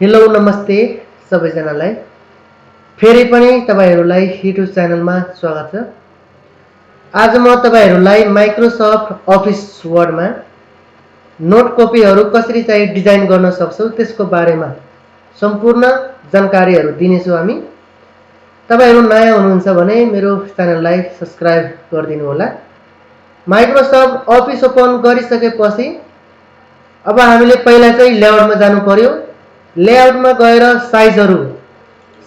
Hello नमस्ते सबैजनालाई फेरि पनि तपाईहरुलाई युट्युब च्यानलमा स्वागत छ। आज म तपाईहरुलाई माइक्रोसफ्ट अफिस वर्डमा नोट कपीहरु कसरी चाहिँ डिजाइन गर्न सक्छौ त्यसको बारेमा सम्पूर्ण जानकारीहरु दिनेछु हामी। तपाईहरु नयाँ हुनुहुन्छ भने मेरो च्यानललाई सब्स्क्राइब गरिदिनु होला। माइक्रोसफ्ट अफिस ओपन गरिसकेपछि अब हामीले पहिला चाहिँ लेआउटमा जानु पर्यो। लेआउटमा गएर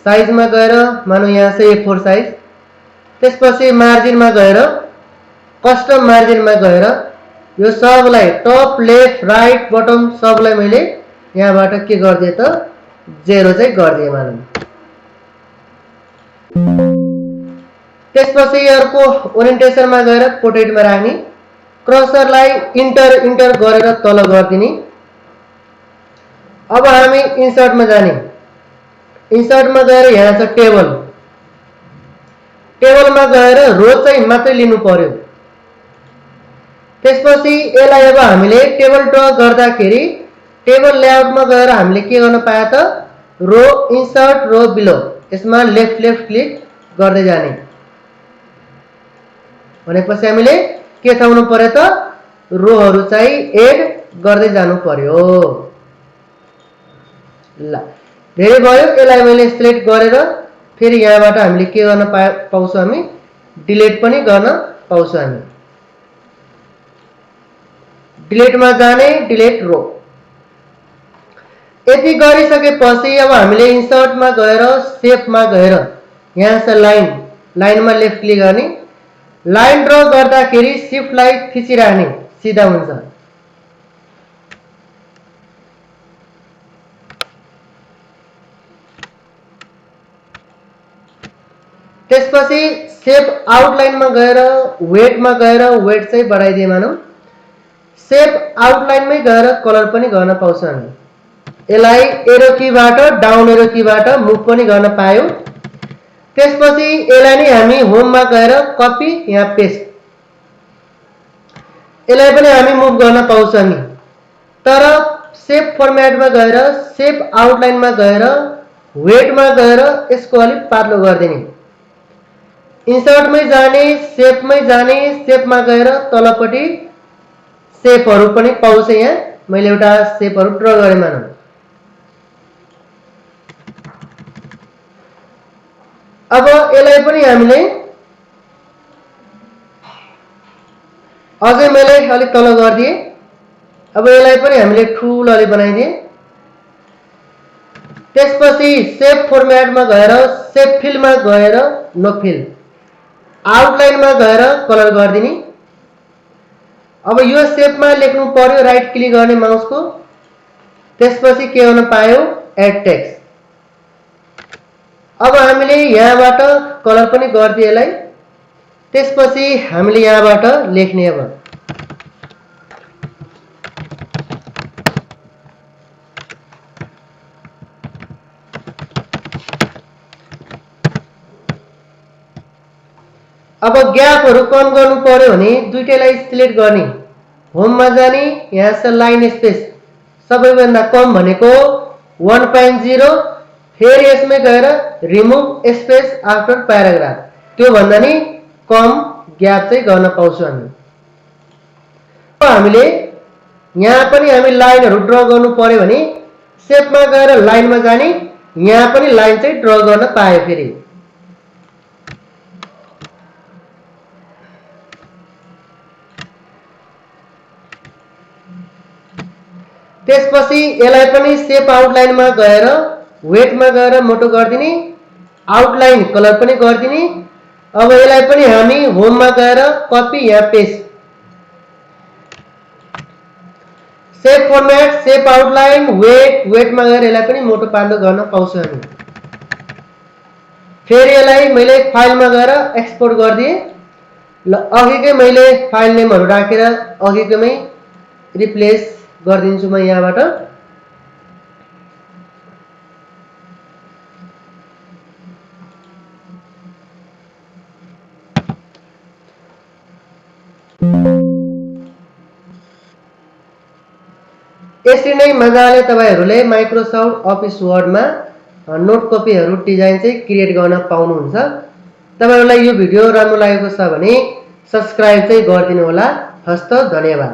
साइजमा गएर मानौ यहाँ चाहिँ A4 साइज, त्यसपछि मार्जिनमा गएर कस्टम मार्जिनमा गएर यो सबलाई टप लेफ्ट राइट बटम सबलाई मैले यहाँबाट के गर्दिए त 0 चाहिँ गर्दिए मानौ। त्यसपछि अर्को ओरिएन्टेसनमा गएर पोर्ट्रेटमा राख्ने, क्रसरलाई इन्टर गरेर तल गर्दिने। अब हामी इन्सर्टमा जाने। इन्सर्टमा गएर यहाँ छ टेबल, टेबलमा गएर रो चाहिँ मात्रै लिनु पर्यो। त्यसपछि यसलाई अब हामीले टेबल ड्र गर्दाखेरि टेबल लेआउटमा गएर हामीले के गर्न पाए त रो इन्सर्ट रो बिलो यसमा लेफ्ट क्लिक गर्दै जाने। भनेपछि हामीले के थाउनु पर्यो त रोहरु चाहिँ एड गर्दै जानु पर्यो। ल धेरै भयो। यसलाई मैले सिलेक्ट गरेर फेरि यहाँबाट हामीले के गर्न पाउँछौं हामी डिलिट पनि गर्न पाउँछौं हामी। डिलिटमा जाने डिलिट रो। यति गरिसकेपछि अब हामीले इन्सर्टमा गएर शेपमा गएर यहाँ छ लाइनमा लेफ्ट क्लिक गर्ने। लाइन ड्र गर्दाखेरि शिफ्टलाई थिचिराख्ने सिधा हुन्छ। त्यसपछि शेप आउटलाइनमा गएर वेट चाहिँ बढाइदिए मानौ। शेप आउटलाइनमै गएर कलर पनि गर्न पाउँछौं हामी। यसलाई एरो कीबाट डाउन एरो कीबाट मुभ पनि गर्न पायौ। त्यसपछि यसलाई नै हामी होममा गएर कपी यहाँ पेस्ट यसलाई पनि हामी मुभ गर्न पाउँछौं हामी। तर शेप फर्म्याटमा गएर शेप आउटलाइनमा गएर वेटमा गएर यसको अलि पातलो गर्दिने। इन्सर्टमै जाने शेपमै जाने शेपमा गएर तलपट्टि शेपहरु पनि पाउँछ। यहाँ मैले एउटा शेपहरु ड्र गरे मानौ। अब यसलाई पनि हामीले अझै मैले अलि तल गर्दिए। अब यसलाई पनि हामीले ठूलो अलि बनाइदिए। त्यसपछि शेप फर्म्याटमा गएर शेप फिलमा गएर नो फिल आउटलाइनमा गएर कलर गर्दिने। अब यो शेपमा लेख्नु पर्यो राइट क्लिक गर्ने माउसको। त्यसपछि के गर्न पायौ एड टेक्स्ट। अब हामीले यहाँबाट कलर पनि गर्दिए यसलाई। त्यसपछि हामीले यहाँबाट लेख्ने। अब ग्यापहरु कम गर्नु पर्यो भने दुईटैलाई सिलेक्ट गर्ने, होममा जाने, यहाँ छ लाइन स्पेस सबैभन्दा कम भनेको 1.0, फेरि यसमै गएर रिमुभ स्पेस आफ्टर प्याराग्राफ त्यो भन्दा नि कम ग्याप चाहिँ गर्न पाउँछौं हामी। अब हामीले यहाँ पनि हामी लाइनहरु ड्र गर्नु पर्यो भने शेपमा गएर लाइनमा जाने, यहाँ पनि लाइन चाहिँ ड्र गर्न पाए। फेरि त्यसपछि यसलाई पनि शेप आउटलाइनमा गएर वेटमा गएर मोटो गर्दिने, आउटलाइन कलर पनि गर्दिने। अब यसलाई पनि हामी होममा गएर कपी यहाँ paste shape format shape outline वेटमा गएर यसलाई पनि मोटो पार्दो गर्न पाउँछौं हामी। फेरि यसलाई मैले फाइलमा गएर एक्सपोर्ट गर्दिए। ल अघिकै मैले फाइल नेमहरु राखेर अघिकैमै रिप्लेस गर्दिन्छु म यहाँबाट। यसरी नै मजाले तपाईहरुले माइक्रोसफ्ट अफिस वर्डमा नोट कपीहरु डिजाइन चाहिँ क्रिएट गर्न पाउनुहुन्छ। तपाईहरुलाई यो भिडियो राम्रो लागेको छ भने सब्स्क्राइब चाहिँ गरिदिनु होला। हस्त धन्यवाद।